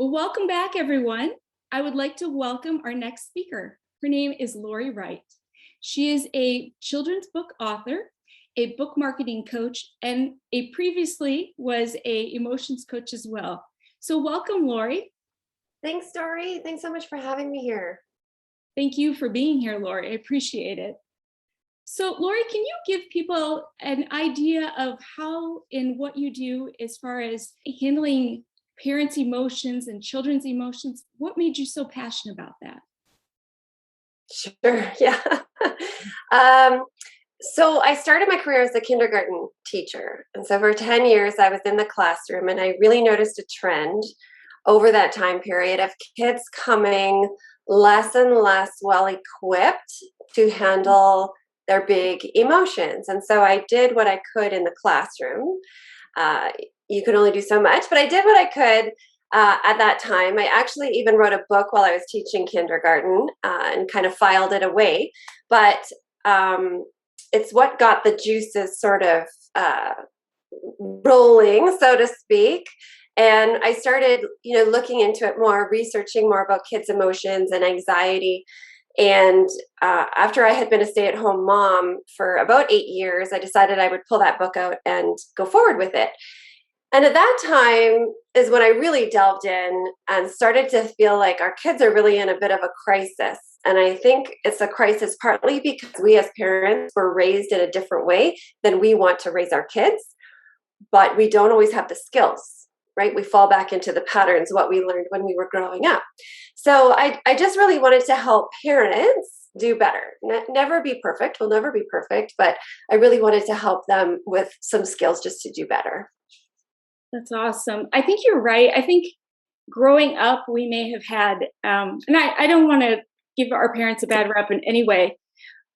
Well, welcome back, everyone. I would like to welcome our next speaker. Her name is Laurie Wright. She is a children's book author, a book marketing coach, and previously was a emotions coach as well. So welcome, Laurie. Thanks, Dori. Thanks so much for having me here. Thank you for being here, Laurie. I appreciate it. So, Laurie, can you give people an idea of how and what you do as far as handling parents' emotions and children's emotions? What made you so passionate about that? Sure, yeah. um, so I started my career as a kindergarten teacher. And so for 10 years, I was in the classroom, and I really noticed a trend over that time period of kids coming less and less well equipped to handle their big emotions. And so I did what I could in the classroom. Uh, you could only do so much, but I did what I could at that time. I actually even wrote a book while I was teaching kindergarten and kind of filed it away. But it's what got the juices sort of rolling, so to speak. And I started, looking into it more, researching more about kids' emotions and anxiety. And after I had been a stay-at-home mom for about 8 years, I decided I would pull that book out and go forward with it. And at that time is when I really delved in and started to feel like our kids are really in a bit of a crisis. And I think it's a crisis partly because we as parents were raised in a different way than we want to raise our kids, but we don't always have the skills, right? We fall back into the patterns, what we learned when we were growing up. So I just really wanted to help parents do better. Never be perfect. We'll never be perfect, but I really wanted to help them with some skills just to do better. That's awesome. I think you're right. I think growing up, we may have had, and I don't want to give our parents a bad rep in any way,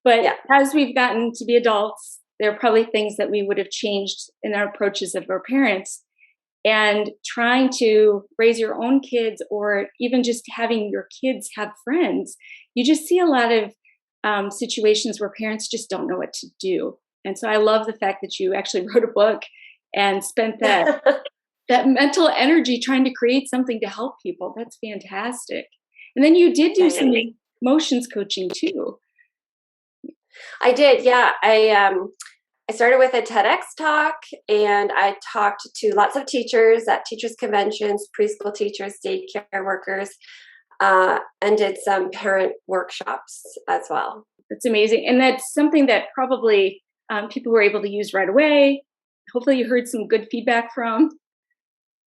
but Yeah. as we've gotten to be adults, there are probably things that we would have changed in our approaches of our parents. And trying to raise your own kids, or even just having your kids have friends, you just see a lot of situations where parents just don't know what to do. And so I love the fact that you actually wrote a book and spent that mental energy trying to create something to help people. That's fantastic. And then you did do some emotions coaching too. I did, yeah. I started with a TEDx talk, and I talked to lots of teachers at teachers' conventions, preschool teachers, daycare workers, and did some parent workshops as well. That's amazing. And that's something that probably people were able to use right away. Hopefully you heard some good feedback from.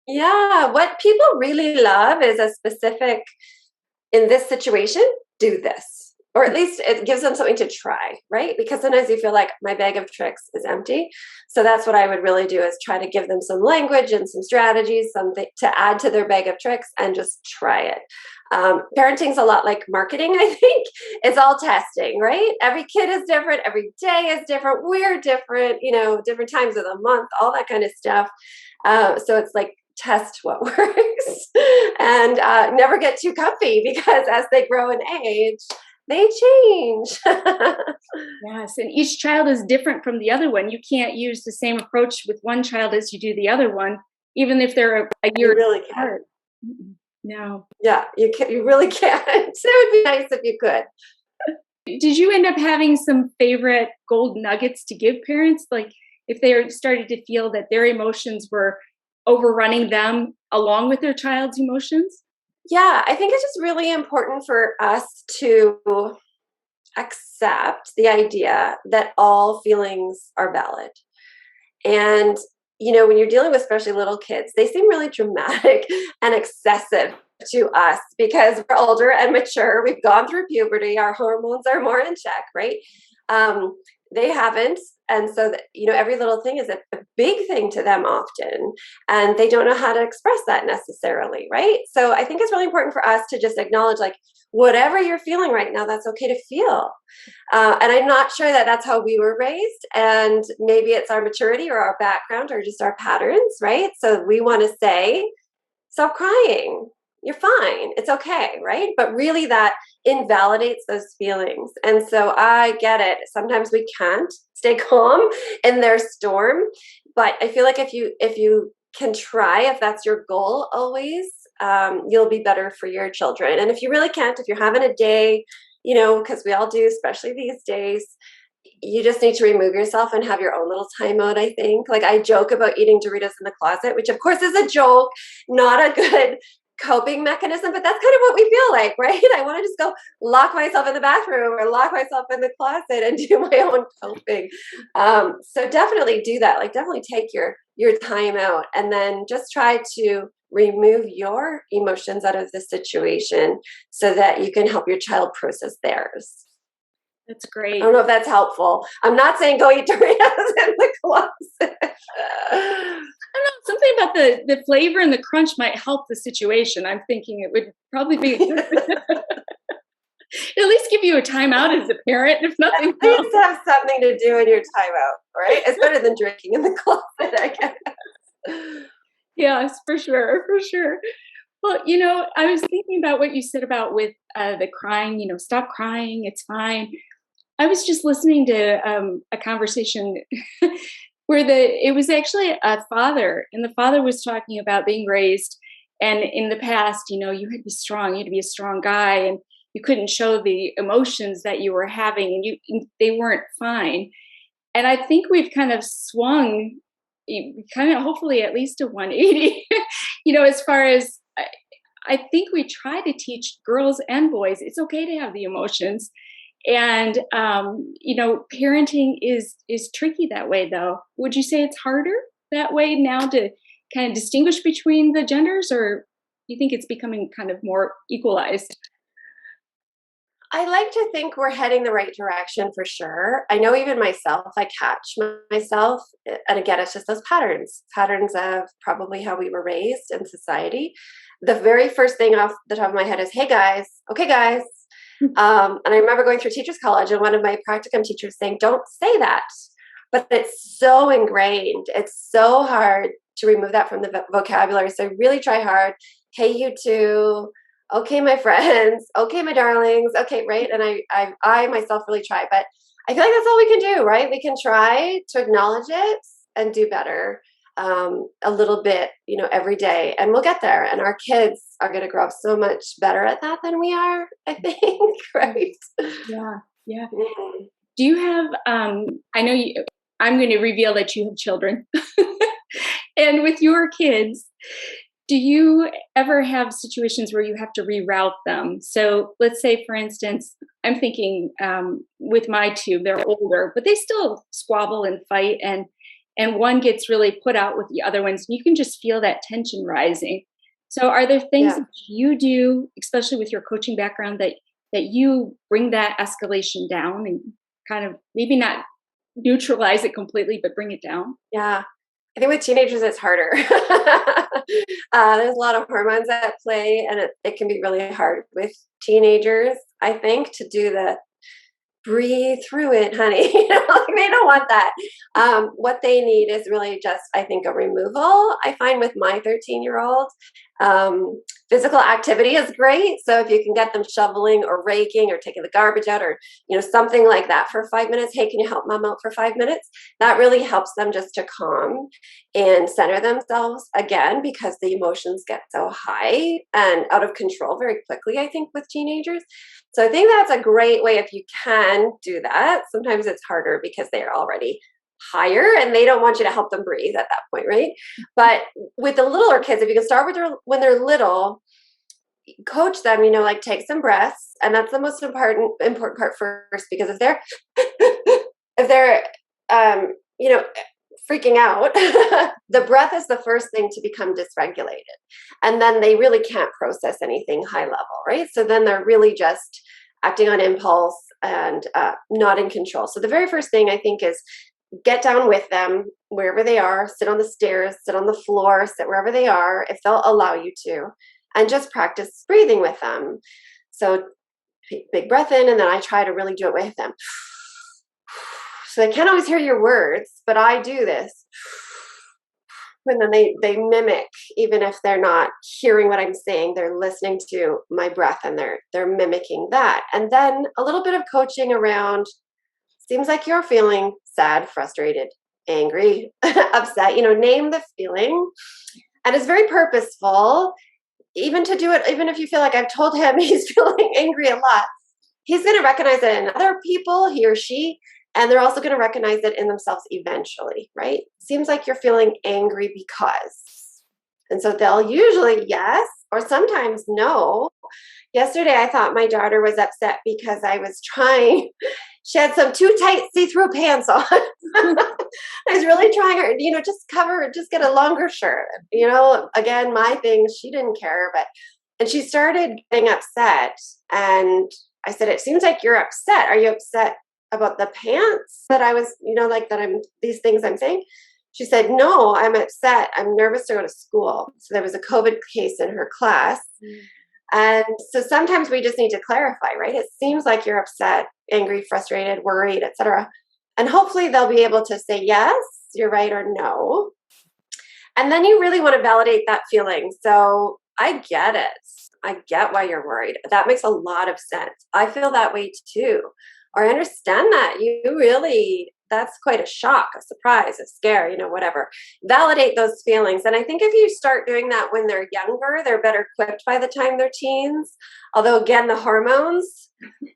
Yeah, what people really love is a specific, in this situation, do this. Or at least it gives them something to try, right? Because sometimes you feel like my bag of tricks is empty. So that's what I would really do, is try to give them some language and some strategies, something to add to their bag of tricks, and just try it. Parenting's a lot like marketing, I think. It's all testing, right? Every kid is different. Every day is different. We're different, different times of the month, all that kind of stuff. So it's like, test what works and never get too comfy, because as they grow in age, they change. Yes, and each child is different from the other one. You can't use the same approach with one child as you do the other one, even if they're a year really apart. No. Yeah, you really can't. It would be nice if you could. Did you end up having some favorite gold nuggets to give parents? Like if they started to feel that their emotions were overrunning them along with their child's emotions? Yeah, I think it's just really important for us to accept the idea that all feelings are valid. And, when you're dealing with especially little kids, they seem really dramatic and excessive to us because we're older and mature. We've gone through puberty. Our hormones are more in check, right? They haven't. And so, every little thing is a big thing to them often, and they don't know how to express that necessarily, right? So I think it's really important for us to just acknowledge, like, whatever you're feeling right now, that's okay to feel. And I'm not sure that that's how we were raised. And maybe it's our maturity or our background or just our patterns, right? So we want to say, stop crying. You're fine. It's okay, right? But really that invalidates those feelings. And so I get it. Sometimes we can't stay calm in their storm, but I feel like if you can try, if that's your goal always, you'll be better for your children. And if you really can't, if you're having a day, because we all do, especially these days, you just need to remove yourself and have your own little timeout, I think. Like I joke about eating Doritos in the closet, which of course is a joke, not a good coping mechanism, but that's kind of what we feel like, right? I want to just go lock myself in the bathroom or lock myself in the closet and do my own coping. So definitely do that. Like definitely take your time out and then just try to remove your emotions out of the situation so that you can help your child process theirs. That's I great. don't know if that's helpful. I'm not saying go eat Doritos in the closet. I don't know, something about the flavor and the crunch might help the situation. I'm thinking it would probably be at least give you a timeout as a parent, if nothing At else. least have something to do in your timeout, right? It's better than drinking in the closet, I guess. Yes, for sure, for sure. Well, I was thinking about what you said about with the crying, stop crying, it's fine. I was just listening to a conversation where it was actually a father, and the father was talking about being raised, and in the past, you had to be strong, you had to be a strong guy, and you couldn't show the emotions that you were having, and they weren't fine. And I think we've kind of swung, kind of hopefully at least a 180, as far as I think we try to teach girls and boys it's okay to have the emotions. And parenting is tricky that way, though. Would you say it's harder that way now to kind of distinguish between the genders, or do you think it's becoming kind of more equalized? I like to think we're heading the right direction for sure. I know even myself, I catch myself, and again, it's just those patterns of probably how we were raised in society. The very first thing off the top of my head is, hey guys, okay guys. And I remember going through teachers college and one of my practicum teachers saying, don't say that. But it's so ingrained. It's so hard to remove that from the vocabulary. So really try hard. Hey, you two. Okay, my friends. Okay, my darlings. Okay, right. And I myself really try, but I feel like that's all we can do, right? We can try to acknowledge it and do better a little bit, every day, and we'll get there. And our kids are going to grow up so much better at that than we are, I think, right? Yeah, yeah. Mm. Do you have? I know you. I'm going to reveal that you have children, and with your kids, do you ever have situations where you have to reroute them? So let's say, for instance, I'm thinking with my two, they're older, but they still squabble and fight, and one gets really put out with the other ones, and you can just feel that tension rising. So are there things Yeah. that you do, especially with your coaching background, that you bring that escalation down and kind of maybe not neutralize it completely, but bring it down? Yeah. I think with teenagers, it's harder. There's a lot of hormones at play, and it can be really hard with teenagers, I think, to do the breathe through it, honey. Like they don't want that. What they need is really just, I think, a removal. I find with my 13-year-old, physical activity is great. So if you can get them shoveling or raking or taking the garbage out or, something like that for 5 minutes. Hey, can you help mom out for 5 minutes? That really helps them just to calm and center themselves again, because the emotions get so high and out of control very quickly, I think, with teenagers. So I think that's a great way if you can do that. Sometimes it's harder because they're already higher and they don't want you to help them breathe at that point, right? But with the littler kids, if you can start with when they're little, coach them, like take some breaths, and that's the most important part first, because if they're freaking out, the breath is the first thing to become dysregulated, and then they really can't process anything high level, right? So then they're really just acting on impulse and not in control. So the very first thing I think is get down with them wherever they are, sit on the stairs, sit on the floor, sit wherever they are, if they'll allow you to, and just practice breathing with them. So big breath in, and then I try to really do it with them. So they can't always hear your words, but I do this. And then they mimic, even if they're not hearing what I'm saying, they're listening to my breath and they're mimicking that. And then a little bit of coaching around, seems like you're feeling sad, frustrated, angry, upset, name the feeling. And it's very purposeful. even to do it, even if you feel like I've told him he's feeling angry a lot, he's going to recognize it in other people, he or she, and they're also going to recognize it in themselves eventually, right? Seems like you're feeling angry because. And so they'll usually yes, or sometimes no. Yesterday, I thought my daughter was upset because I was trying. She had some too tight see-through pants on. I was really trying her, just cover, just get a longer shirt. Again, my thing, she didn't care, and she started getting upset. And I said, it seems like you're upset. Are you upset about the pants that I was, like that these things I'm saying? She said, no, I'm upset. I'm nervous to go to school. So there was a COVID case in her class. And so sometimes we just need to clarify, right? It seems like you're upset, angry, frustrated, worried, etc. And hopefully they'll be able to say, yes, you're right, or no. And then you really want to validate that feeling. So I get it. I get why you're worried. That makes a lot of sense. I feel that way too. Or I understand that that's quite a shock, a surprise, a scare, whatever. Validate those feelings. And I think if you start doing that when they're younger, they're better equipped by the time they're teens. Although again, the hormones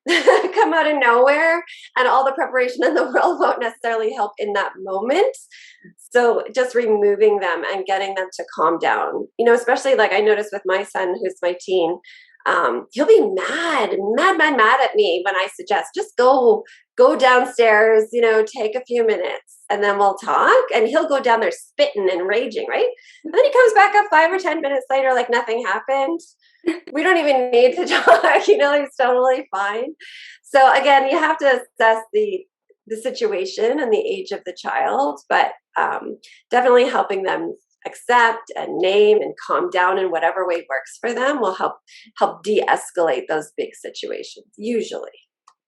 come out of nowhere and all the preparation in the world won't necessarily help in that moment. So just removing them and getting them to calm down, especially like I noticed with my son, who's my teen, he'll be mad at me when I suggest just go downstairs, take a few minutes and then we'll talk. And he'll go down there spitting and raging, right? And then he comes back up 5 or 10 minutes later, like nothing happened. We don't even need to talk, he's totally fine. So again, you have to assess the situation and the age of the child, but definitely helping them accept and name and calm down in whatever way works for them will help de-escalate those big situations, usually,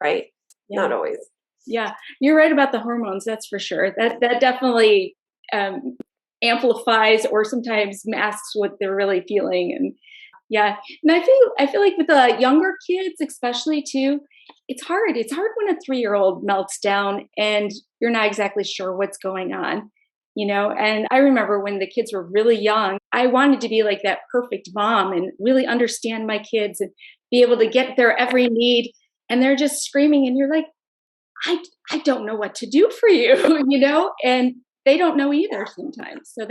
right? Yeah. Not always. Yeah, you're right about the hormones. That's for sure. That definitely amplifies or sometimes masks what they're really feeling. And yeah, and I feel like with the younger kids, especially too, it's hard. It's hard when a 3-year-old melts down and you're not exactly sure what's going on. And I remember when the kids were really young, I wanted to be like that perfect mom and really understand my kids and be able to get their every need. And they're just screaming and you're like, I don't know what to do for you, and they don't know either sometimes. So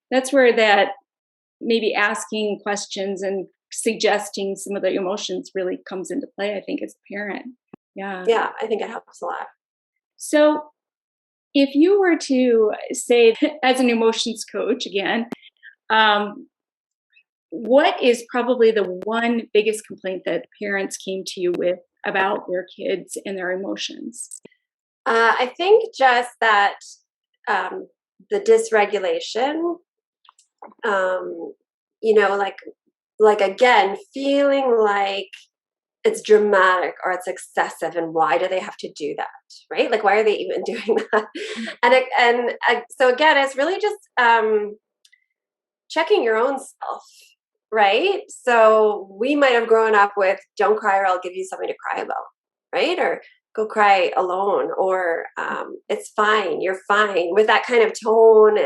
that's where that maybe asking questions and suggesting some of the emotions really comes into play, I think, as a parent. Yeah. Yeah, I think it helps a lot. So if you were to say, as an emotions coach again, what is probably the one biggest complaint that parents came to you with about their kids and their emotions? I think just that the dysregulation, like again, feeling like it's dramatic or it's excessive, and why do they have to do that, right? Like, why are they even doing that? So again, it's really just checking your own self, right? So we might have grown up with "Don't cry, or I'll give you something to cry about," right? Or "Go cry alone," or "It's fine, you're fine," with that kind of tone,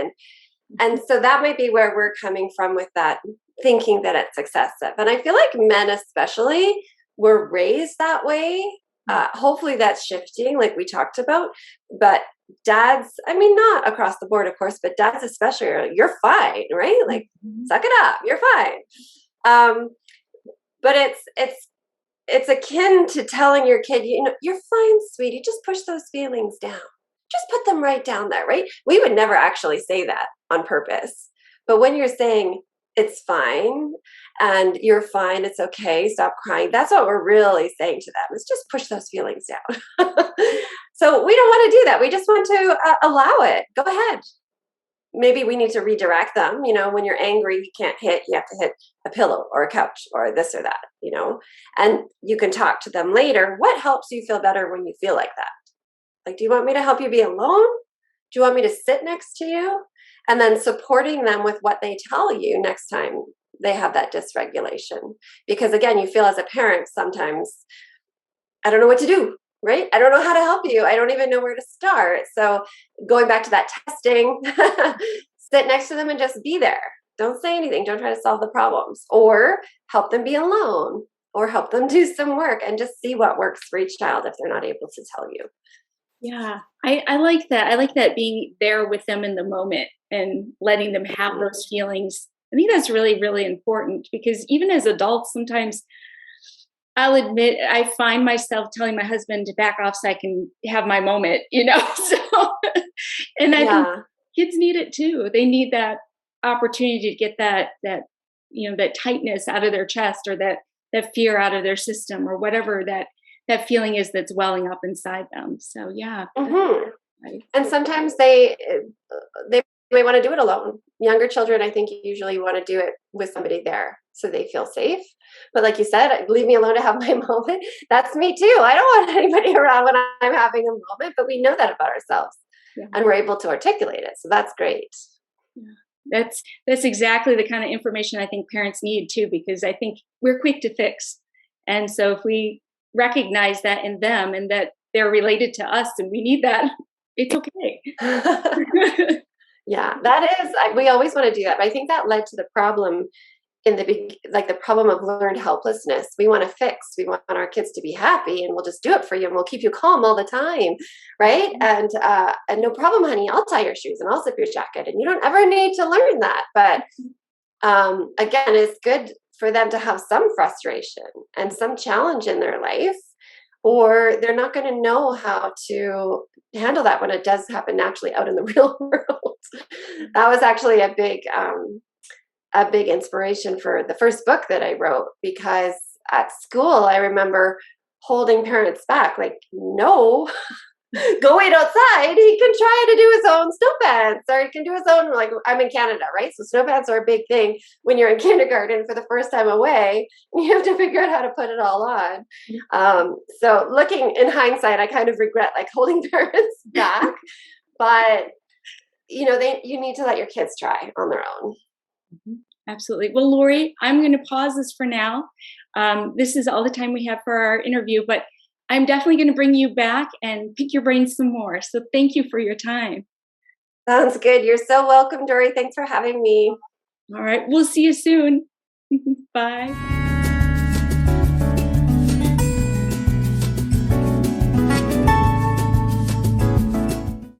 and so that might be where we're coming from with that, thinking that it's excessive. And I feel like men especially were raised that way. Hopefully that's shifting, like we talked about. But dads, I mean, not across the board, of course, but dads especially are like, "You're fine," right? Like, suck it up, you're fine. But it's akin to telling your kid, "You're fine, sweetie. Just push those feelings down. Just put them right down there," right? We would never actually say that on purpose. But when you're saying it's fine and you're fine, it's okay, stop crying, that's what we're really saying to them, is just push those feelings down. So we don't want to do that. We just want to allow it. Go ahead. Maybe we need to redirect them. When you're angry, you can't hit, you have to hit a pillow or a couch or this or that, and you can talk to them later. What helps you feel better when you feel like that? Like, do you want me to help you be alone? Do you want me to sit next to you? And then supporting them with what they tell you next time they have that dysregulation. Because again, you feel as a parent sometimes, I don't know what to do, right? I don't know how to help you. I don't even know where to start. So going back to that testing, sit next to them and just be there. Don't say anything. Don't try to solve the problems, or help them be alone, or help them do some work, and just see what works for each child if they're not able to tell you. Yeah, I like that. I like that, being there with them in the moment and letting them have Mhm. those feelings. I think that's really, really important, because even as adults, sometimes I'll admit I find myself telling my husband to back off so I can have my moment, you know? So, and I think Yeah. kids need it too. They need that opportunity to get that tightness out of their chest, or that fear out of their system, or whatever that feeling is that's welling up inside them. So yeah, that's Hmm. right. And sometimes they may want to do it alone. Younger children, I think, usually want to do it with somebody there so they feel safe. But like you said, leave me alone to have my moment. That's me too. I don't want anybody around when I'm having a moment, but we know that about ourselves Yeah. and we're able to articulate it. So that's great. Yeah. That's exactly the kind of information I think parents need too, because I think we're quick to fix. And so if we recognize that in them, and that they're related to us and we need that, it's okay. Yeah, that is, we always want to do that. But I think that led to the problem in the like the problem of learned helplessness. We want to fix. We want our kids to be happy, and we'll just do it for you, and we'll keep you calm all the time, right? And no problem, honey. I'll tie your shoes and I'll zip your jacket, and you don't ever need to learn that. But again, it's good for them to have some frustration and some challenge in their life, or they're not going to know how to handle that when it does happen naturally out in the real world. That was actually a big inspiration for the first book that I wrote, because at school I remember holding parents back, like, no, go wait outside. He can try to do his own snow pants, or he can do his own, like, I'm in Canada, right? So snow pants are a big thing when you're in kindergarten for the first time away. You have to figure out how to put it all on. So looking in hindsight, I kind of regret like holding parents back, but you need to let your kids try on their own. Mhm. Absolutely. Well, Lori, I'm going to pause this for now. This is all the time we have for our interview, but I'm definitely going to bring you back and pick your brain some more. So thank you for your time. Sounds good. You're so welcome, Dori. Thanks for having me. All right. We'll see you soon. Bye.